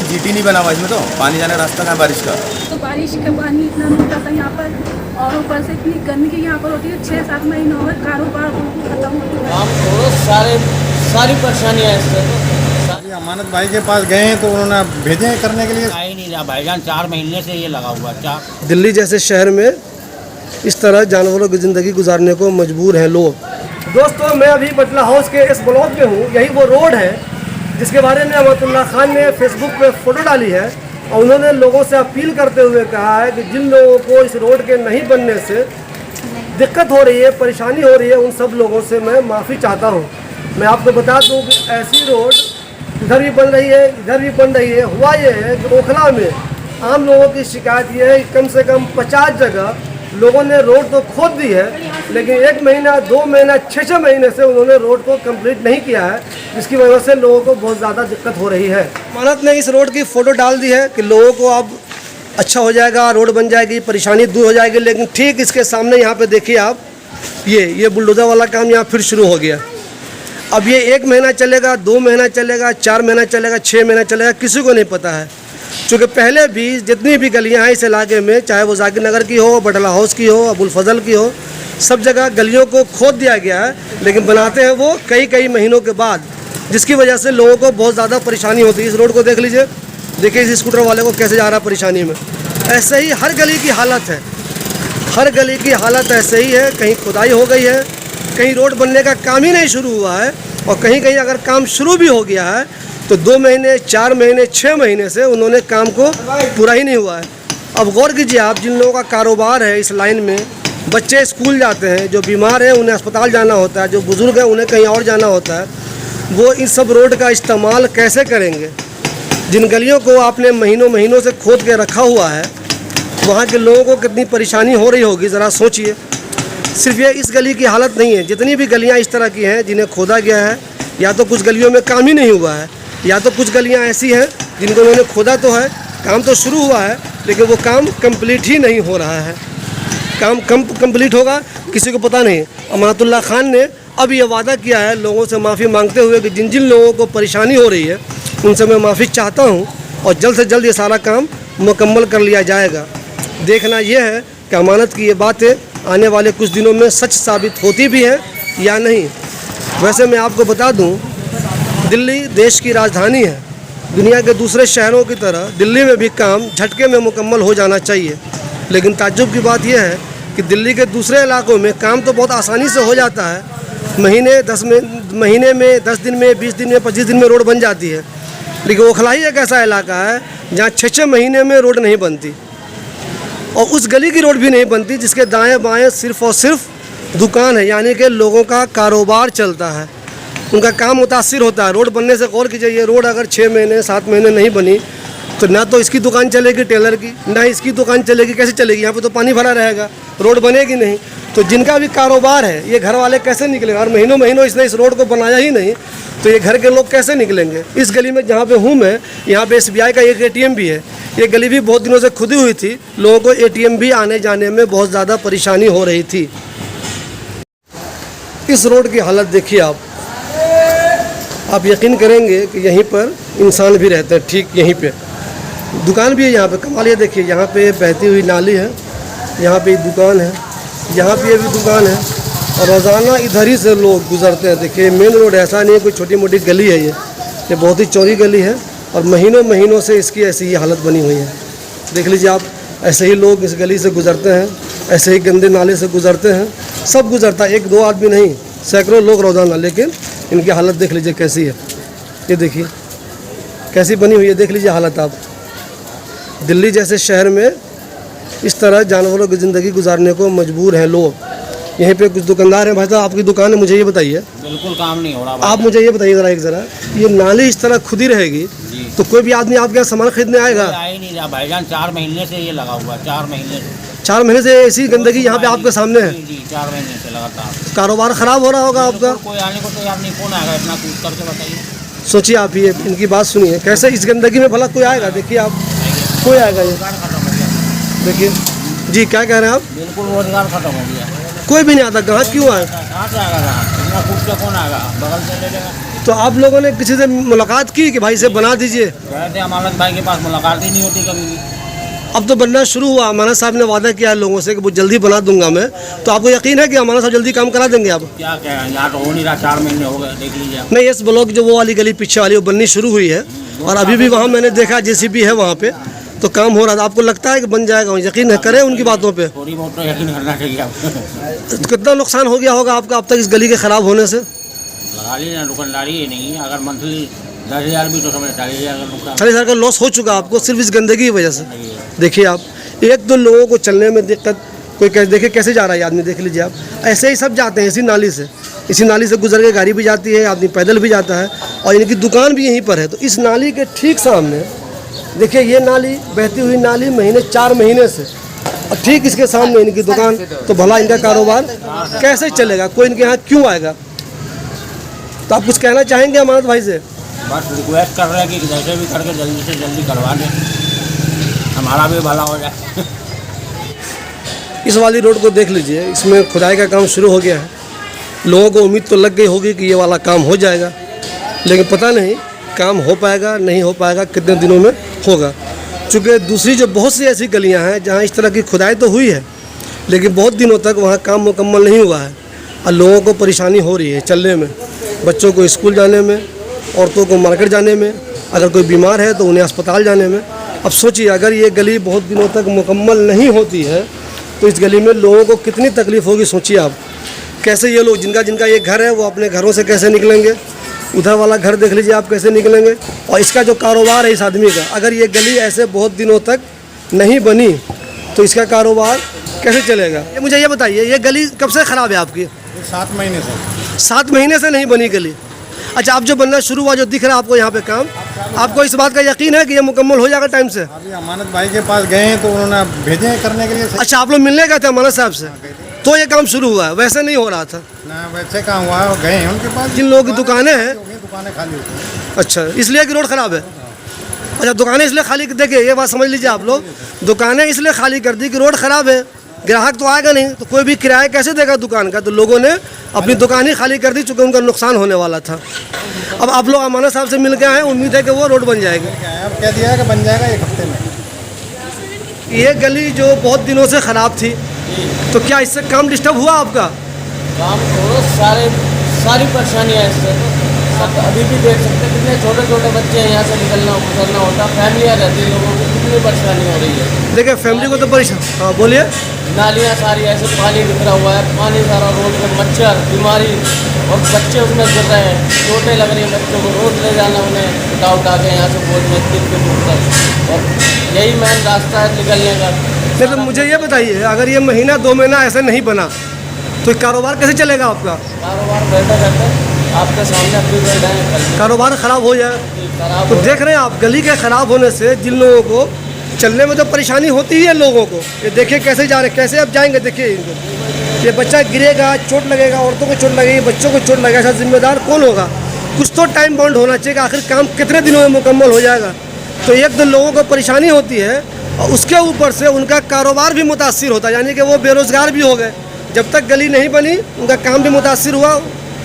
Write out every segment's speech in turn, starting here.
GT नहीं बना हुआ इसमें, तो पानी जाने का रास्ता कहाँ बारिश का। तो बारिश का पानी इतना रुकता था यहाँ पर, और ऊपर से इतनी गंदगी यहाँ पर होती है। 6-7 महीने हो गए, कारोबार खत्म हो चुका है। सारी परेशानियाँ इससे। अमानत भाई के पास गए हैं तो उन्होंने भेजे हैं करने के लिए। आ ही नहीं रहा भाईजान, 4 महीने से ये लगा हुआ। दिल्ली जैसे शहर में इस तरह जानवरों की ज़िंदगी गुजारने को मजबूर हैं लोग। दोस्तों, मैं अभी बटला हाउस के इस ब्लॉक में हूँ। यही वो रोड है जिसके बारे में अमतुल्ला खान ने फेसबुक पे फ़ोटो डाली है, और उन्होंने लोगों से अपील करते हुए कहा है कि जिन लोगों को इस रोड के नहीं बनने से दिक्कत हो रही है, परेशानी हो रही है, उन सब लोगों से मैं माफ़ी चाहता हूँ। मैं आपको बता दूँ कि ऐसी रोड इधर भी बन रही है, इधर भी बन रही है। हुआ ये है कि ओखला में आम लोगों की शिकायत ये है कि कम से कम 50 जगह लोगों ने रोड तो खोद दी है, लेकिन 1 महीना 2 महीना 6-6 महीने से उन्होंने रोड को कंप्लीट नहीं किया है, जिसकी वजह से लोगों को बहुत ज़्यादा दिक्कत हो रही है। अमानत ने इस रोड की फ़ोटो डाल दी है कि लोगों को अब अच्छा हो जाएगा, रोड बन जाएगी, परेशानी दूर हो जाएगी। लेकिन ठीक इसके सामने यहाँ पे देखिए आप, ये बुलडोज़र वाला काम यहाँ फिर शुरू हो गया। अब ये 1 महीना चलेगा, 2 महीना चलेगा, 4 महीना चलेगा, 6 महीना चलेगा, किसी को नहीं पता है। क्योंकि पहले भी जितनी भी गलियां हैं इस इलाके में, चाहे वो जाकिर नगर की हो, बटला हाउस की हो, अबुल फजल की हो, सब जगह गलियों को खोद दिया गया है, लेकिन बनाते हैं वो कई महीनों के बाद, जिसकी वजह से लोगों को बहुत ज़्यादा परेशानी होती है। इस रोड को देख लीजिए, देखिए इस स्कूटर वाले को कैसे जा रहा है परेशानी में। ऐसे ही हर गली की हालत है, हर गली की हालत ऐसे ही है। कहीं खुदाई हो गई है, कहीं रोड बनने का काम ही नहीं शुरू हुआ है, और कहीं कहीं अगर काम शुरू भी हो गया है तो 2 महीने 4 महीने 6 महीने से उन्होंने काम को पूरा ही नहीं हुआ है। अब गौर कीजिए आप, जिन लोगों का कारोबार है इस लाइन में, बच्चे स्कूल जाते हैं, जो बीमार हैं उन्हें अस्पताल जाना होता है, जो बुज़ुर्ग हैं उन्हें कहीं और जाना होता है, वो इस सब रोड का इस्तेमाल कैसे करेंगे। जिन गलियों को आपने महीनों से खोद के रखा हुआ है, वहाँ के लोगों को कितनी परेशानी हो रही होगी, ज़रा सोचिए। सिर्फ ये इस गली की हालत नहीं है, जितनी भी गलियाँ इस तरह की हैं जिन्हें खोदा गया है, या तो कुछ गलियों में काम ही नहीं हुआ है, या तो कुछ गलियाँ ऐसी हैं जिनको उन्होंने खोदा तो है, काम तो शुरू हुआ है, लेकिन वो काम कंप्लीट ही नहीं हो रहा है। काम कंप्लीट होगा किसी को पता नहीं। अमानतुल्ला खान ने अब ये वादा किया है लोगों से माफ़ी मांगते हुए कि जिन जिन लोगों को परेशानी हो रही है उनसे मैं माफ़ी चाहता हूँ, और जल्द से जल्द ये सारा काम मुकम्मल कर लिया जाएगा। देखना यह है कि अमानत की ये बातें आने वाले कुछ दिनों में सच साबित होती भी हैं या नहीं। वैसे मैं आपको बता दूं, दिल्ली देश की राजधानी है। दुनिया के दूसरे शहरों की तरह दिल्ली में भी काम झटके में मुकम्मल हो जाना चाहिए, लेकिन ताज्जुब की बात यह है कि दिल्ली के दूसरे इलाकों में काम तो बहुत आसानी से हो जाता है। महीने में 10 दिन में, 20 दिन में, 25 दिन में रोड बन जाती है। लेकिन ओखला ही एक ऐसा इलाका है जहाँ 6-6 महीने में रोड नहीं बनती, और उस गली की रोड भी नहीं बनती जिसके दाएं बाएं सिर्फ़ और सिर्फ दुकान है, यानी कि लोगों का कारोबार चलता है, उनका काम मुतासिर होता है। रोड बनने से गौर कीजिए, ये रोड अगर 6 महीने 7 महीने नहीं बनी तो ना तो इसकी दुकान चलेगी टेलर की, ना इसकी दुकान चलेगी। कैसे चलेगी? यहाँ पे तो पानी भरा रहेगा, रोड बनेगी नहीं। तो जिनका भी कारोबार है, ये घर वाले कैसे निकलेंगे? और महीनों इसने इस रोड को बनाया ही नहीं, तो ये घर के लोग कैसे निकलेंगे? इस गली में जहाँ पे हूँ मैं, यहाँ पे SBI का एक ATM भी है। ये गली भी बहुत दिनों से खुदी हुई थी, लोगों को ATM भी आने जाने में बहुत ज़्यादा परेशानी हो रही थी। इस रोड की हालत देखिए आप यकीन करेंगे कि यहीं पर इंसान भी रहते हैं, ठीक यहीं पे दुकान भी है। यहाँ पे कमाल ये देखिए, यहाँ पे बहती हुई नाली है, यहाँ पे दुकान है, यहाँ पे भी दुकान है, और रोज़ाना इधर ही से लोग गुजरते हैं। देखिए मेन रोड ऐसा नहीं है कोई छोटी मोटी गली है, ये बहुत ही चौड़ी गली है, और महीनों से इसकी ऐसी ही हालत बनी हुई है। देख लीजिए आप, ऐसे ही लोग इस गली से गुजरते हैं, ऐसे ही गंदे नाले से गुजरते हैं, सब गुजरता है, 1-2 आदमी नहीं, सैकड़ों लोग रोज़ाना। लेकिन इनकी हालत देख लीजिए कैसी है, ये देखिए कैसी बनी हुई है, देख लीजिए हालत आप। दिल्ली जैसे शहर में इस तरह जानवरों की ज़िंदगी गुजारने को मजबूर हैं लोग। यहीं पे कुछ दुकानदार हैं। भाई साहब, आपकी दुकान है, मुझे ये बताइए। बिल्कुल काम नहीं हो रहा। आप मुझे ये बताइए ज़रा, ये नाली इस तरह खुदी रहेगी तो कोई भी आदमी आपके यहाँ सामान खरीदने आएगा? आ ही नहीं रहा भाईजान, 4 महीने से ये लगा हुआ, 4 महीने से। 4 महीने से ऐसी गंदगी यहाँ पे आपके सामने है? जी 4 महीने से लगातार। कारोबार ख़राब हो रहा होगा आपका? कोई आने को तैयार नहीं, कौन आएगा इतना कूद करके? बताइए, सोचिए आप, ये इनकी बात सुनिए, कैसे इस गंदगी में भला कोई आएगा? देखिए आप, कोई आएगा? ये देखिए जी, क्या कह रहे हैं आप? बिल्कुल रोजगार खत्म हो गया, कोई भी नहीं आता। कहाँ क्यों आए? कहाँ से आएगा? इतना कूद के कौन आएगा? बगल से ले लेगा। तो आप लोगों ने किसी से मुलाकात की कि भाई से बना दीजिए? गए थे अमानत भाई के पास, मुलाकात ही नहीं होती कभी भी। अब तो बनना शुरू हुआ। अमानत साहब ने वादा किया लोगों से कि वो जल्दी बना दूंगा मैं, तो आपको यकीन है कि अमानत साहब जल्दी काम करा देंगे? आप क्या कह रहे हैं, यहाँ तो हो नहीं रहा, 4 महीने हो गए, देख लीजिए आप। नहीं, इस ब्लॉक जो वो वाली गली पीछे वाली वो बननी शुरू हुई है और अभी भी वहाँ मैंने देखा JCB है वहाँ पे, तो काम हो रहा था। आपको लगता है कि बन जाएगा? यकीन है, करें उनकी बातों पे? थोड़ी बहुत तो यकीन करना चाहिए आपको। तो कितना नुकसान हो गया होगा आपका अब तक इस गली के ख़राब होने से? लगा लीजिए ना, दुकानदारी ही नहीं है। अगर मंथली 10,000 भी तो समझ 40,000 का नुकसान 40,000 का लॉस हो चुका आपको सिर्फ इस गंदगी की वजह से। देखिए आप, एक तो लोगों को चलने में दिक्कत, कोई कैसे देखे कैसे जा रहा है आदमी, देख लीजिए आप। ऐसे ही सब जाते हैं इसी नाली से, इसी नाली से गुजर के गाड़ी भी जाती है, आदमी पैदल भी जाता है और इनकी दुकान भी यहीं पर है। तो इस नाली के ठीक सामने देखिए, ये नाली बहती हुई नाली 4 महीने से, और ठीक इसके सामने इनकी दुकान। तो भला इनका कारोबार कैसे चलेगा? कोई इनके यहाँ क्यों आएगा? तो आप कुछ कहना चाहेंगे अमानत भाई से? बस रिक्वेस्ट कर रहे हैं कि जैसे भी करके जल्दी से जल्दी करवा दें, हमारा भी भला हो जाए। इस वाली रोड को देख लीजिए, इसमें खुदाई का काम शुरू हो गया है। लोगों को उम्मीद तो लग गई होगी कि ये वाला काम हो जाएगा, लेकिन पता नहीं काम हो पाएगा नहीं हो पाएगा, कितने दिनों में होगा। चूँकि दूसरी जो बहुत सी ऐसी गलियां हैं जहां इस तरह की खुदाई तो हुई है, लेकिन बहुत दिनों तक वहां काम मुकम्मल नहीं हुआ है और लोगों को परेशानी हो रही है चलने में, बच्चों को स्कूल जाने में, औरतों को मार्केट जाने में, अगर कोई बीमार है तो उन्हें अस्पताल जाने में। अब सोचिए, अगर ये गली बहुत दिनों तक मुकम्मल नहीं होती है तो इस गली में लोगों को कितनी तकलीफ़ होगी। सोचिए आप, कैसे ये लोग जिनका ये घर है वो अपने घरों से कैसे निकलेंगे? उधर वाला घर देख लीजिए आप कैसे निकलेंगे। और इसका जो कारोबार है इस आदमी का, अगर ये गली ऐसे बहुत दिनों तक नहीं बनी तो इसका कारोबार कैसे चलेगा? ये मुझे ये बताइए, ये गली कब से ख़राब है आपकी? 7 महीने से। 7 महीने से नहीं बनी गली। अच्छा, अब जो बनना शुरू हुआ, जो दिख रहा है आपको यहाँ पे काम, आपको इस बात का यकीन है कि ये मुकम्मल हो जाएगा टाइम से? अभी अमानत भाई के पास गए हैं तो उन्होंने भेजे हैं करने के लिए। अच्छा, आप लोग मिलने गए थे अमानत साहब से, तो ये काम शुरू हुआ है? वैसे नहीं हो रहा था ना, वैसे काम हुआ है, गए हैं उनके पास। जिन लोगों की दुकानें हैं, दुकानें खाली होती हैं। अच्छा, इसलिए कि रोड ख़राब है। अच्छा, दुकानें इसलिए खाली, देखिए ये बात समझ लीजिए आप लोग, दुकानें इसलिए खाली कर दी कि रोड ख़राब है, ग्राहक तो आएगा नहीं, तो कोई भी किराया कैसे देगा दुकान का? तो लोगों ने अपनी दुकान ही खाली कर दी, चूँकि उनका नुकसान होने वाला था। अब आप लोग अमानत साहब से मिल गए हैं, उम्मीद है कि वो रोड बन जाएगी। अब कह दिया है कि बन जाएगा 1 हफ्ते में। ये गली जो बहुत दिनों से ख़राब थी, तो क्या इससे काम डिस्टर्ब हुआ आपका? काम तो सारी परेशानियाँ इससे सब अभी भी देख सकते हैं। कितने छोटे छोटे बच्चे हैं, यहाँ से निकलना उतरना होता, फैमिलियाँ रहती हैं, लोगों को कितनी परेशानी हो रही है। देखिए फैमिली को तो परेशान, हाँ बोलिए। नालियाँ सारी ऐसे पानी बिखरा हुआ है, पानी सारा रोड में, मच्छर बीमारी, और बच्चे उसमें गिर रहे हैं, चोटें लग रही हैं बच्चों को, रोज ले जाना उन्हें उठा के यहाँ से बोल में 3 किलोमीटर तक, और यही मेन रास्ता है निकलने का। लेकिन मुझे ये बताइए, अगर ये महीना 2 महीना ऐसे नहीं बना तो कारोबार कैसे चलेगा आपका? कारोबार बैठा रहता है, आपके सामने अपनी बैठा है, कारोबार ख़राब हो जाए खराब तो देख रहे हैं आप, गली के ख़राब होने से जिन लोगों को चलने में तो परेशानी होती ही है लोगों को। ये देखिए कैसे जा रहे हैं, कैसे अब जाएंगे? देखिए इनको, ये बच्चा गिरेगा, चोट लगेगा, औरतों को चोट लगेगी, बच्चों को चोट लगेगा, ऐसा जिम्मेदार कौन होगा? कुछ तो टाइम बाउंड होना चाहिए, आखिर काम कितने दिनों में मुकम्मल हो जाएगा? तो एक तो लोगों को परेशानी होती है और उसके ऊपर से उनका कारोबार भी मुतासिर होता है, यानी कि वो बेरोज़गार भी हो गए। जब तक गली नहीं बनी उनका काम भी मुतासिर हुआ,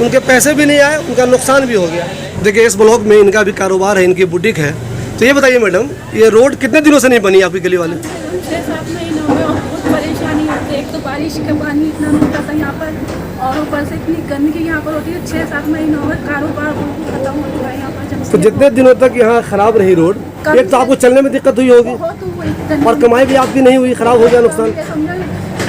उनके पैसे भी नहीं आए, उनका नुकसान भी हो गया। देखिए इस ब्लॉक में इनका भी कारोबार है, इनकी बुटीक है। तो ये बताइए मैडम, ये रोड कितने दिनों से नहीं बनी आपकी गली वाले? 6-7 महीनों में, और बहुत परेशानी होती है। एक तो बारिश का पानी इतना होता था यहाँ पर, और ऊपर से इतनी गंदगी यहाँ पर होती है। 6-7 महीनों में कारोबार खत्म हो चुका है यहाँ पर। जब तो जितने दिनों तक यहाँ ख़राब रही रोड, एक तो आपको चलने में दिक्कत हुई होगी बहुत हुई, और कमाई भी आपकी नहीं हुई, ख़राब हो गया, नुकसान।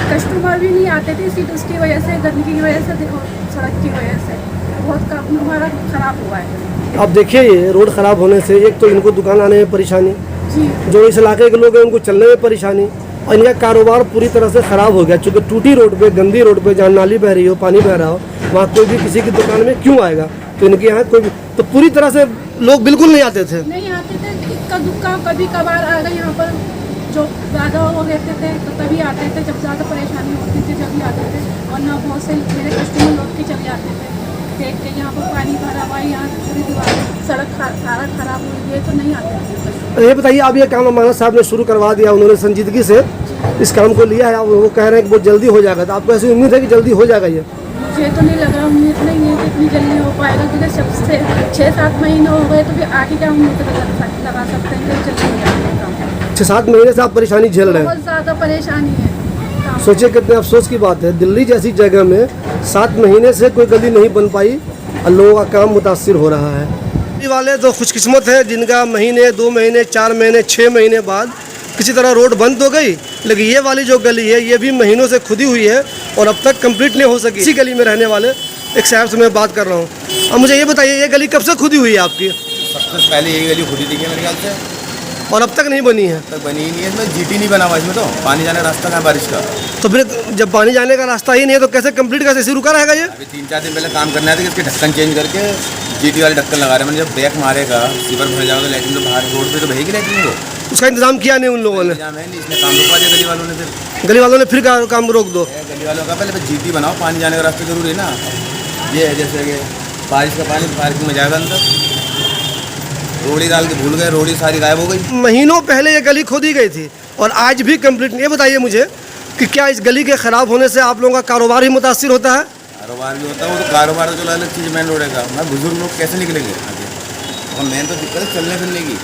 कस्टमर भी नहीं आते थे इसी उसकी वजह से, गंदगी की वजह से, देखो सड़क की वजह से बहुत काम हमारा ख़राब हुआ है। आप देखिए ये रोड ख़राब होने से एक तो इनको दुकान आने में परेशानी, जी, जो इस इलाके के लोग हैं उनको चलने में परेशानी, और इनका कारोबार पूरी तरह से ख़राब हो गया। चूँकि टूटी रोड पे, गंदी रोड पे, जहाँ नाली बह रही हो, पानी बह रहा हो, वहाँ कोई भी किसी की दुकान में क्यों आएगा? तो इनके यहाँ कोई भी, तो पूरी तरह से लोग बिल्कुल नहीं आते थे। नहीं आते थे, इक्का दुक्का कभी कभार आ गए यहाँ पर, जो ज़्यादा वो रहते थे तो तभी आते थे, जब ज़्यादा परेशानी होती थी जब भी आते थे। और ना बहुत से मेरे कस्टमर लौट के चले जाते थे, देख के यहाँ पर पानी भरा हुआ है, यहाँ पूरी दीवार सड़क सारा खराब हुई है, तो नहीं आते थे। ये बताइए, अब ये काम अमानत साहब ने शुरू करवा दिया, उन्होंने संजीदगी से इस काम को लिया है, वो कह रहे हैं कि बहुत जल्दी हो जाएगा, तो आपको ऐसी उम्मीद है कि जल्दी हो जाएगा ये? मुझे तो नहीं लग रहा, उम्मीद नहीं है कि इतनी जल्दी हो पाएगा, क्योंकि सबसे 6-7 महीने हो गए, तो फिर आगे क्या उम्मीद लगा सकते हैं कि जल्दी हो जाएगा। 6-7 महीने से आप परेशानी झेल रहे हैं। बहुत ज़्यादा परेशानी है काम। सोचिए कितने अफसोस की बात है, दिल्ली जैसी जगह में 7 महीने से कोई गली नहीं बन पाई और लोगों का काम मुतासिर हो रहा है। दिल्ली वाले तो खुशकिस्मत है जिनका महीने, 2 महीने, 4 महीने, 6 महीने बाद किसी तरह रोड बंद हो गई, लेकिन ये वाली जो गली है ये भी महीनों से खुदी हुई है और अब तक कंप्लीट नहीं हो सकी। इसी गली में रहने वाले एक साहब से मैं बात कर रहा हूँ। अब मुझे ये बताइए, ये गली कब से खुदी हुई है आपकी? सबसे पहले यही गली खुदी थी मेरे ख्याल से, और अब तक नहीं बनी है? तक बनी ही नहीं है। इसमें जीटी नहीं बना हुआ, इसमें तो पानी जाने का रास्ता कहाँ बारिश का। तो फिर जब पानी जाने का रास्ता ही नहीं है तो कैसे कंप्लीट, कैसे इसी रुका रहेगा ये? अभी 3-4 दिन पहले काम करना है तो इसके ढक्कन चेंज करके जीटी वाले ढक्कन लगा रहे हैं। जब ब्रेक मारेगा, सीवर भर जाएगा तो लैट्रिन तो बाहर रोड पे तो बहेगी लैट्रिन को। उसका इंतजाम किया नहीं उन लोगों ने? इंतजाम है नहीं, इसने काम रुकवा दिया गली वालों ने। फिर गली वालों ने फिर काम रोक दो। गली वालों का पहले जीटी बनाओ, पानी जाने का रास्ता जरूरी है ना। ये है जैसे कि बारिश का पानी पार्किंग में जाएगा अंदर, रोड़ी डाल के भूल गए, रोड़ी सारी गायब हो गई। महीनों पहले ये गली खोदी गई थी और आज भी कंप्लीट नहीं। ये बताइए मुझे कि क्या इस गली के ख़राब होने से आप लोगों का कारोबार ही मुतासिर होता है? कारोबार भी होता है, वो तो कारोबार तो अलग चीज़ मेन रोड है। मैं बुजुर्ग लोग कैसे निकलेंगे आगे, और मेन तो दिक्कत है चलने फिरने की।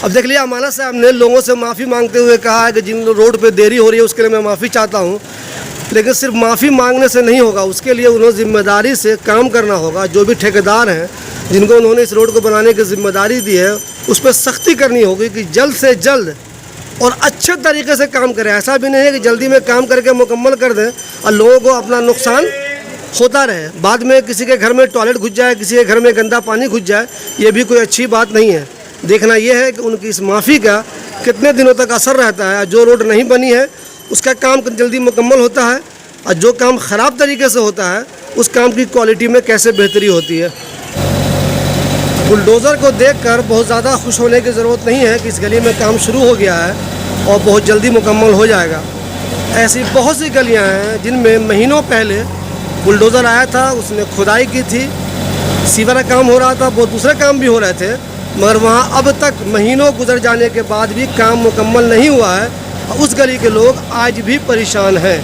अब देख लिया, अमानत साहब ने लोगों से माफ़ी मांगते हुए कहा है कि जिन रोड पे देरी हो रही है उसके लिए मैं माफ़ी चाहता हूँ, लेकिन सिर्फ माफ़ी मांगने से नहीं होगा, उसके लिए उन्हें ज़िम्मेदारी से काम करना होगा। जो भी ठेकेदार हैं जिनको उन्होंने इस रोड को बनाने की ज़िम्मेदारी दी है, उस पर सख्ती करनी होगी कि जल्द से जल्द और अच्छे तरीके से काम करें। ऐसा भी नहीं है कि जल्दी में काम करके मुकम्मल कर दें और लोगों को अपना नुकसान होता रहे, बाद में किसी के घर में टॉयलेट घुस जाए, किसी के घर में गंदा पानी घुस जाए, ये भी कोई अच्छी बात नहीं है। देखना यह है कि उनकी इस माफ़ी का कितने दिनों तक असर रहता है। जो रोड नहीं बनी है उसका काम जल्दी मुकम्मल होता है, और जो काम ख़राब तरीके से होता है उस काम की क्वालिटी में कैसे बेहतरी होती है। बुलडोज़र को देखकर बहुत ज़्यादा खुश होने की ज़रूरत नहीं है कि इस गली में काम शुरू हो गया है और बहुत जल्दी मुकम्मल हो जाएगा। ऐसी बहुत सी गलियां हैं जिनमें महीनों पहले बुलडोज़र आया था, उसने खुदाई की थी, सीवर का काम हो रहा था, बहुत दूसरे काम भी हो रहे थे, मगर वहाँ अब तक महीनों गुजर जाने के बाद भी काम मुकम्मल नहीं हुआ है और उस गली के लोग आज भी परेशान हैं।